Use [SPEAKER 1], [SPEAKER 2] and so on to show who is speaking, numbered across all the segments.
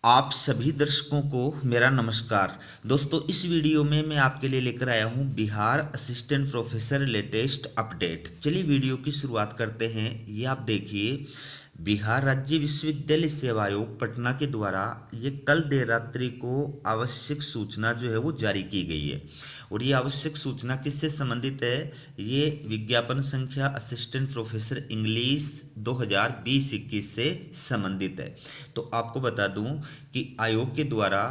[SPEAKER 1] आप सभी दर्शकों को मेरा नमस्कार। दोस्तों, इस वीडियो में मैं आपके लिए लेकर आया हूं Bihar assistant professor latest update. चलिए वीडियो की शुरुआत करते हैं। ये आप देखिए, बिहार राज्य विश्वविद्यालय सेवा आयोग पटना के द्वारा ये कल देर रात्रि को आवश्यक सूचना जो है वो जारी की गई है। और ये आवश्यक सूचना किससे संबंधित है? ये विज्ञापन संख्या असिस्टेंट प्रोफेसर इंग्लिश 2020-21 से संबंधित है। तो आपको बता दूं कि आयोग के द्वारा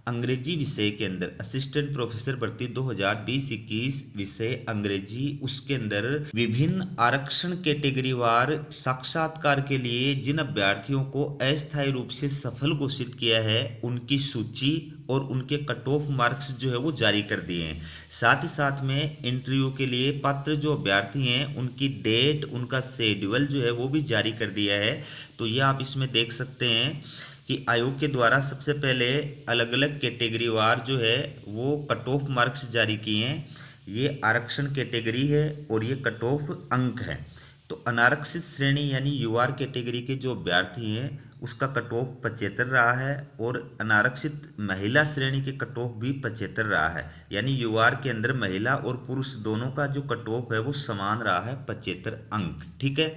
[SPEAKER 1] अंग्रेजी विषय के अंदर असिस्टेंट प्रोफेसर भर्ती 2020-21 विषय अंग्रेजी, उसके अंदर विभिन्न आरक्षण कैटेगरी वार साक्षात्कार के लिए जिन अभ्यर्थियों को अस्थायी रूप से सफल घोषित किया है उनकी सूची और उनके कट ऑफ मार्क्स जो है वो जारी कर दिए हैं। साथ ही साथ में इंटरव्यू के लिए पात्र जो अभ्यर्थी हैं उनकी डेट, उनका शेड्यूल जो है वो भी जारी कर दिया है। तो ये आप इसमें देख सकते हैं कि आयोग के द्वारा सबसे पहले अलग अलग कैटेगरी वार जो है वो कट ऑफ मार्क्स जारी किए हैं। ये आरक्षण कैटेगरी है और ये कट ऑफ अंक है। तो अनारक्षित श्रेणी यानी यूआर कैटेगरी के जो अभ्यर्थी हैं उसका कट ऑफ 75 रहा है, और अनारक्षित महिला श्रेणी के कट ऑफ भी 75 रहा है। यानी यूआर के अंदर महिला और पुरुष दोनों का जो कट ऑफ है वो समान रहा है, 75 अंक। ठीक है।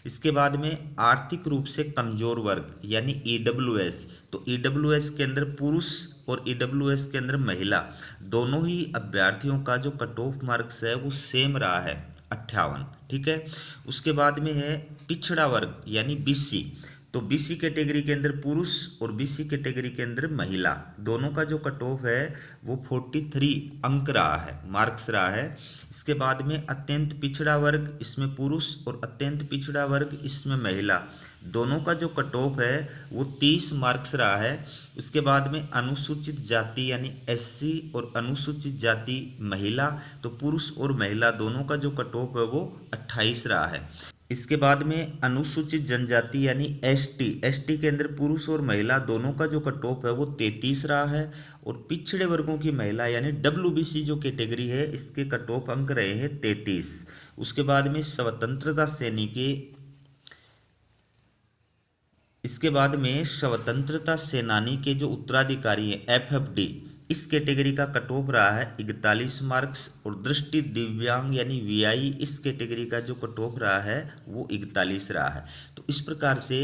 [SPEAKER 1] इसके बाद में आर्थिक रूप से कमजोर वर्ग यानी ईडब्ल्यूएस, तो ईडब्ल्यूएस के अंदर पुरुष और ईडब्ल्यूएस के अंदर महिला दोनों ही अभ्यर्थियों का जो कट ऑफ मार्क्स है वो सेम रहा है, 58। ठीक है। उसके बाद में है पिछड़ा वर्ग यानी बीसी, तो बीसी कैटेगरी के अंदर पुरुष और बीसी कैटेगरी के अंदर महिला दोनों का जो कट ऑफ है वो 43 अंक रहा है, मार्क्स रहा है। इसके बाद में अत्यंत पिछड़ा वर्ग, इसमें पुरुष, और अत्यंत पिछड़ा वर्ग इसमें महिला दोनों का जो कट ऑफ है वो 30 मार्क्स रहा है। उसके बाद में अनुसूचित जाति यानी एससी और अनुसूचित जाति महिला, तो पुरुष और महिला दोनों का जो कट ऑफ है वो 28 रहा है। इसके बाद में अनुसूचित जनजाति यानी एसटी, एसटी के अंदर पुरुष और महिला दोनों का जो कट ऑफ है वो 33 रहा है। और पिछड़े वर्गों की महिला यानी डब्ल्यूबीसी जो कैटेगरी है इसके कट ऑफ अंक रहे हैं 33। उसके बाद में स्वतंत्रता सैनी के इसके बाद में स्वतंत्रता सेनानी के जो उत्तराधिकारी हैं एफएफडी, इस कैटेगरी का कट ऑफ रहा है 41 मार्क्स। और दृष्टि दिव्यांग यानी वीआई, इस कैटेगरी का जो कट ऑफ रहा है वो 41 रहा है। तो इस प्रकार से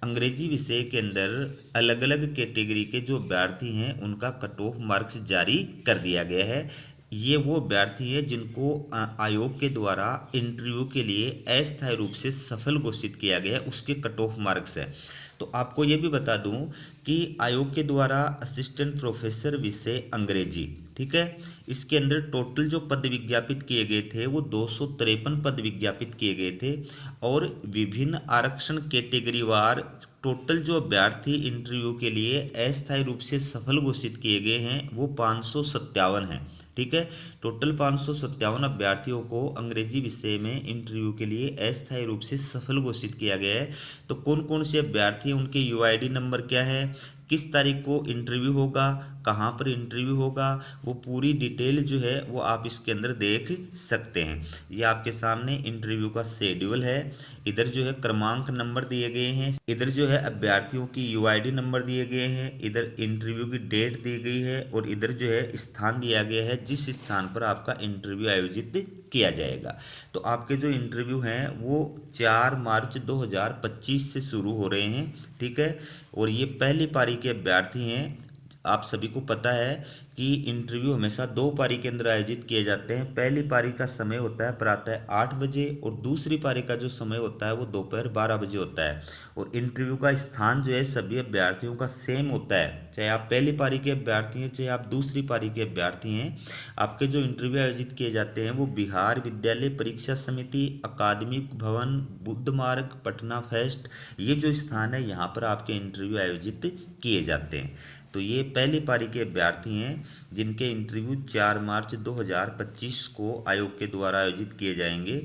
[SPEAKER 1] अंग्रेजी विषय के अंदर अलग अलग कैटेगरी के जो अभ्यर्थी हैं उनका कट ऑफ मार्क्स जारी कर दिया गया है। ये वो अभ्यर्थी हैं जिनको आयोग के द्वारा इंटरव्यू के लिए अस्थायी रूप से सफल घोषित किया गया है, उसके कट ऑफ मार्क्स है। तो आपको ये भी बता दूं कि आयोग के द्वारा असिस्टेंट प्रोफेसर विषय अंग्रेजी, ठीक है, इसके अंदर टोटल जो पद विज्ञापित किए गए थे वो 253 पद विज्ञापित किए गए थे। और विभिन्न आरक्षण कैटेगरी वार टोटल जो अभ्यर्थी इंटरव्यू के लिए अस्थायी रूप से सफल घोषित किए गए हैं वो 557 हैं। ठीक है। टोटल 557 अभ्यर्थियों को अंग्रेजी विषय में इंटरव्यू के लिए अस्थायी रूप से सफल घोषित किया गया है। तो कौन कौन से अभ्यर्थी, उनके यूआईडी नंबर क्या है, किस तारीख को इंटरव्यू होगा, कहाँ पर इंटरव्यू होगा, वो पूरी डिटेल जो है वो आप इसके अंदर देख सकते हैं। ये आपके सामने इंटरव्यू का शेड्यूल है। इधर जो है क्रमांक नंबर दिए गए हैं, इधर जो है अभ्यर्थियों की यूआईडी नंबर दिए गए हैं, इधर इंटरव्यू की डेट दी गई है, और इधर जो है स्थान दिया गया है जिस स्थान पर आपका इंटरव्यू आयोजित किया जाएगा। तो आपके जो इंटरव्यू हैं वो 4 मार्च 2025 से शुरू हो रहे हैं। ठीक है। और ये पहली पारी के अभ्यर्थी हैं। आप सभी को पता है कि इंटरव्यू हमेशा 2 पारी के अंदर आयोजित किए जाते हैं। पहली पारी का समय होता है प्रातः 8 बजे, और दूसरी पारी का जो समय होता है वो दोपहर 12 बजे होता है। और इंटरव्यू का स्थान जो है सभी अभ्यर्थियों का सेम होता है, चाहे आप पहली पारी के अभ्यर्थी हैं चाहे आप दूसरी पारी के अभ्यर्थी हैं। आपके जो इंटरव्यू आयोजित किए जाते हैं वो बिहार विद्यालय परीक्षा समिति, अकादमिक भवन, बुद्ध मार्ग, पटना फेस्ट, ये जो स्थान है यहाँ पर आपके इंटरव्यू आयोजित किए जाते हैं। तो ये पहली पारी के अभ्यर्थी हैं जिनके इंटरव्यू 4 मार्च 2025 को आयोग के द्वारा आयोजित किए जाएंगे।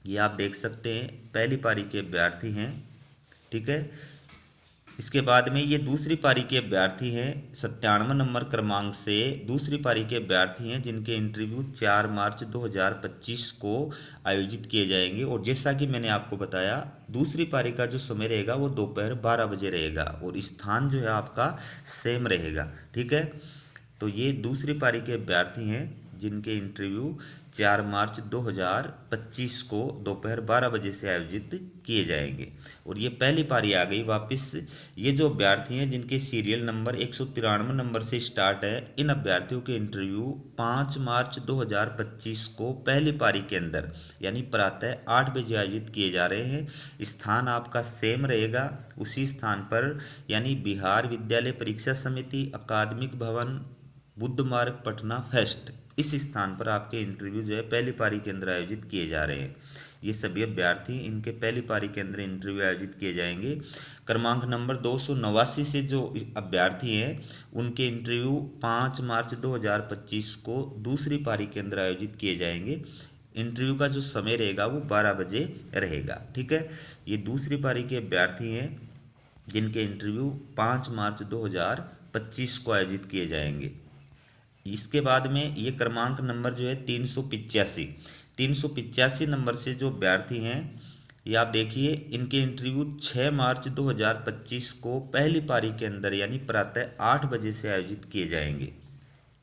[SPEAKER 1] ये आप देख सकते हैं पहली पारी के अभ्यर्थी हैं। ठीक है। इसके बाद में ये दूसरी पारी के अभ्यर्थी हैं, 97 नंबर क्रमांक से दूसरी पारी के अभ्यर्थी हैं जिनके इंटरव्यू 4 मार्च 2025 को आयोजित किए जाएंगे। और जैसा कि मैंने आपको बताया, दूसरी पारी का जो समय रहेगा वो दोपहर 12 बजे रहेगा और स्थान जो है आपका सेम रहेगा। ठीक है, तो ये दूसरी पारी के अभ्यर्थी हैं जिनके इंटरव्यू 4 मार्च 2025 को दोपहर 12 बजे से आयोजित किए जाएंगे। और ये पहली पारी आ गई वापस। ये जो अभ्यर्थी हैं जिनके सीरियल नंबर 193 नंबर से स्टार्ट है, इन अभ्यर्थियों के इंटरव्यू 5 मार्च 2025 को पहली पारी के अंदर यानी प्रातः 8 बजे आयोजित किए जा रहे हैं। स्थान आपका सेम रहेगा, उसी स्थान पर यानी बिहार विद्यालय परीक्षा समिति, अकादमिक भवन, बुद्ध मार्ग, पटना फेस्ट, इस स्थान पर आपके इंटरव्यू जो है पहली पारी के अंदर आयोजित किए जा रहे हैं। ये सभी अभ्यर्थी इनके पहली पारी के अंदर इंटरव्यू आयोजित किए जाएंगे। क्रमांक नंबर 289 से जो अभ्यर्थी हैं उनके इंटरव्यू 5 मार्च 2025 को दूसरी पारी के अंदर आयोजित किए जाएंगे। इंटरव्यू का जो समय रहेगा वो 12 बजे रहेगा। ठीक है, ये दूसरी पारी के अभ्यर्थी हैं जिनके इंटरव्यू 5 मार्च 2025 को आयोजित किए जाएंगे। इसके बाद में ये क्रमांक नंबर जो है 385 नंबर से जो अभ्यर्थी हैं, ये आप देखिए इनके इंटरव्यू 6 मार्च 2025 को पहली पारी के अंदर यानी प्रातः 8 बजे से आयोजित किए जाएंगे।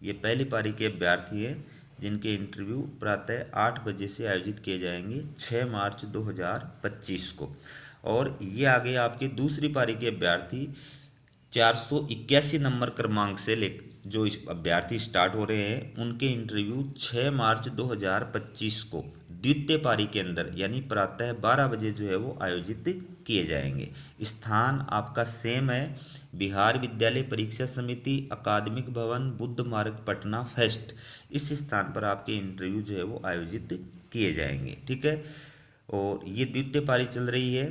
[SPEAKER 1] ये पहली पारी के अभ्यर्थी हैं जिनके इंटरव्यू प्रातः 8 बजे से आयोजित किए जाएंगे 6 मार्च 2025 को। और ये आगे आपके दूसरी पारी के अभ्यर्थी 481 नंबर क्रमांक से ले जो इस अभ्यर्थी स्टार्ट हो रहे हैं, उनके इंटरव्यू 6 मार्च 2025 को द्वितीय पारी के अंदर यानी प्रातः 12 बजे जो है वो आयोजित किए जाएंगे। स्थान आपका सेम है, बिहार विद्यालय परीक्षा समिति, अकादमिक भवन, बुद्ध मार्ग, पटना फेस्ट, इस स्थान पर आपके इंटरव्यू जो है वो आयोजित किए जाएंगे। ठीक है, और ये द्वितीय पारी चल रही है,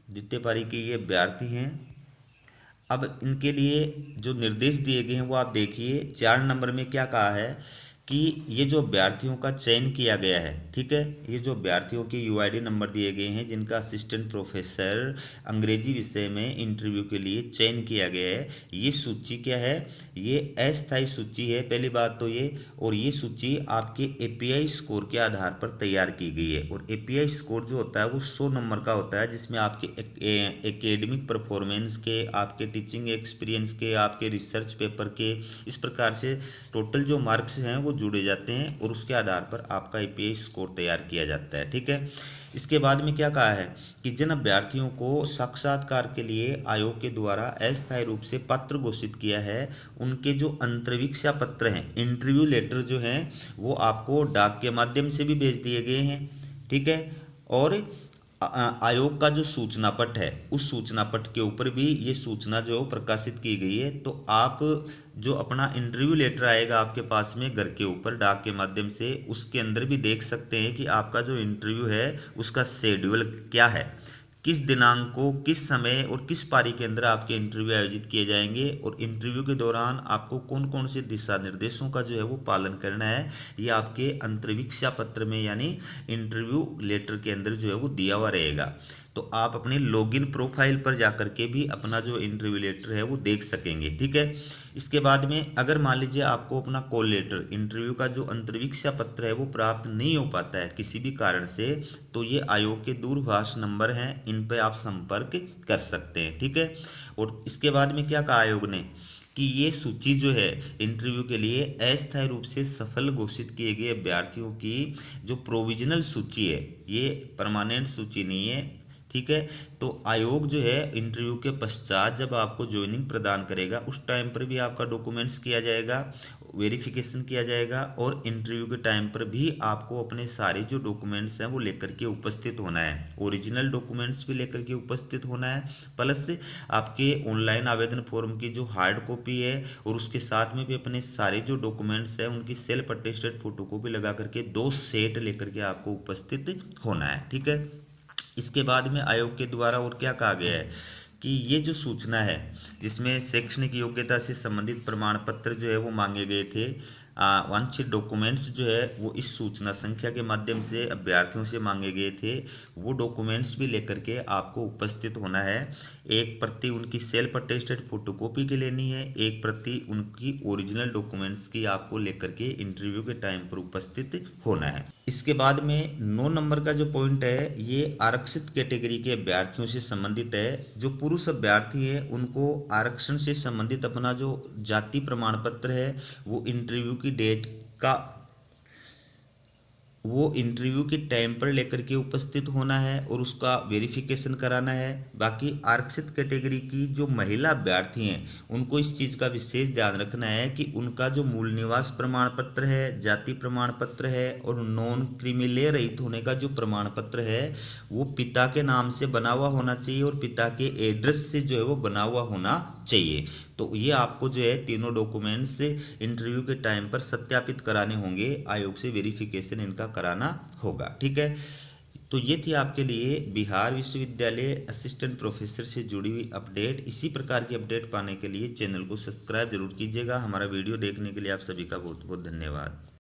[SPEAKER 1] द्वितीय पारी के ये अभ्यर्थी हैं। अब इनके लिए जो निर्देश दिए गए हैं वो आप देखिए। 4 नंबर में क्या कहा है कि ये जो अभ्यर्थियों का चयन किया गया है, ठीक है, ये जो अभ्यर्थियों के यूआईडी नंबर दिए गए हैं जिनका असिस्टेंट प्रोफेसर अंग्रेजी विषय में इंटरव्यू के लिए चयन किया गया है, ये सूची क्या है, ये अस्थायी सूची है पहली बात तो ये। और ये सूची आपके एपीआई स्कोर के आधार पर तैयार की गई है। और एपीआई स्कोर जो होता है वो 100 नंबर का होता है, जिसमें आपके एकेडमिक परफॉर्मेंस के, आपके टीचिंग एक्सपीरियंस के, आपके रिसर्च पेपर के, इस प्रकार से टोटल जो मार्क्स हैं वो जुड़े जाते हैं और उसके आधार पर आपका एपीआई स्कोर तैयार किया जाता है। ठीक है, इसके बाद में क्या कहा है कि जिन अभ्यर्थियों को साक्षात्कार के लिए आयोग के द्वारा अस्थायी रूप से पत्र घोषित किया है, उनके जो अंतर्वीक्षा पत्र हैं, इंटरव्यू लेटर जो हैं, वो आपको डाक के माध्यम से भी भेज दिए गए हैं। ठीक है, और आयोग का जो सूचना पट है, उस सूचना पट के ऊपर भी ये सूचना जो प्रकाशित की गई है। तो आप जो अपना इंटरव्यू लेटर आएगा आपके पास में घर के ऊपर डाक के माध्यम से, उसके अंदर भी देख सकते हैं कि आपका जो इंटरव्यू है उसका शेड्यूल क्या है, किस दिनांक को, किस समय और किस पारी के अंदर आपके इंटरव्यू आयोजित किए जाएंगे और इंटरव्यू के दौरान आपको कौन कौन से दिशा निर्देशों का जो है वो पालन करना है, ये आपके अंतर्वीक्षा पत्र में यानी इंटरव्यू लेटर के अंदर जो है वो दिया हुआ रहेगा। तो आप अपने लॉगिन प्रोफाइल पर जाकर के भी अपना जो इंटरव्यू लेटर है वो देख सकेंगे। ठीक है, इसके बाद में अगर मान लीजिए आपको अपना कॉल लेटर, इंटरव्यू का जो अंतर्वीक्षा पत्र है वो प्राप्त नहीं हो पाता है किसी भी कारण से, तो ये आयोग के दूरभाष नंबर हैं, इन पे आप संपर्क कर सकते हैं। ठीक है, और इसके बाद में क्या कहा आयोग ने कि ये सूची जो है इंटरव्यू के लिए अस्थायी रूप से सफल घोषित किए गए अभ्यर्थियों की जो प्रोविजनल सूची है, ये परमानेंट सूची नहीं है। ठीक है, तो आयोग जो है इंटरव्यू के पश्चात जब आपको ज्वाइनिंग प्रदान करेगा उस टाइम पर भी आपका डॉक्यूमेंट्स किया जाएगा, वेरिफिकेशन किया जाएगा और इंटरव्यू के टाइम पर भी आपको अपने सारे जो डॉक्यूमेंट्स हैं वो लेकर के उपस्थित होना है, ओरिजिनल डॉक्यूमेंट्स भी लेकर के उपस्थित होना है, प्लस आपके ऑनलाइन आवेदन फॉर्म की जो हार्ड कॉपी है और उसके साथ में भी अपने सारे जो डॉक्यूमेंट्स हैं उनकी सेल्फ अटेस्टेड फोटोकॉपी लगा करके 2 सेट लेकर के आपको उपस्थित होना है। ठीक है, इसके बाद में आयोग के द्वारा और क्या कहा गया है कि ये जो सूचना है जिसमें शैक्षणिक योग्यता से संबंधित प्रमाण पत्र जो है वो मांगे गए थे, वांछित डॉक्यूमेंट्स जो है वो इस सूचना संख्या के माध्यम से अभ्यर्थियों से मांगे गए थे, वो डॉक्यूमेंट्स भी लेकर के आपको उपस्थित होना है। एक प्रति उनकी सेल्फ अटेस्टेड फोटोकॉपी की लेनी है, एक प्रति उनकी ओरिजिनल डॉक्यूमेंट्स की आपको लेकर के इंटरव्यू के टाइम पर उपस्थित होना है। इसके बाद में 9 नंबर का जो पॉइंट है ये आरक्षित कैटेगरी के अभ्यर्थियों से संबंधित है। जो पुरुष अभ्यर्थी हैं उनको आरक्षण से संबंधित अपना जो जाति प्रमाण पत्र है वो इंटरव्यू की डेट का वो इंटरव्यू के टाइम पर लेकर के उपस्थित होना है और उसका वेरिफिकेशन कराना है। बाकी आरक्षित कैटेगरी की जो महिला अभ्यर्थी हैं उनको इस चीज़ का विशेष ध्यान रखना है कि उनका जो मूल निवास प्रमाण पत्र है, जाति प्रमाण पत्र है और नॉन क्रीमी रहित होने का जो प्रमाण पत्र है वो पिता के नाम से बना हुआ होना चाहिए और पिता के एड्रेस से जो है वो बना हुआ होना चाहिए। तो ये आपको जो है तीनों डॉक्यूमेंट्स इंटरव्यू के टाइम पर सत्यापित कराने होंगे, आयोग से वेरिफिकेशन इनका कराना होगा। ठीक है, तो ये थी आपके लिए बिहार विश्वविद्यालय असिस्टेंट प्रोफेसर से जुड़ी हुई अपडेट। इसी प्रकार की अपडेट पाने के लिए चैनल को सब्सक्राइब जरूर कीजिएगा। हमारा वीडियो देखने के लिए आप सभी का बहुत बहुत धन्यवाद।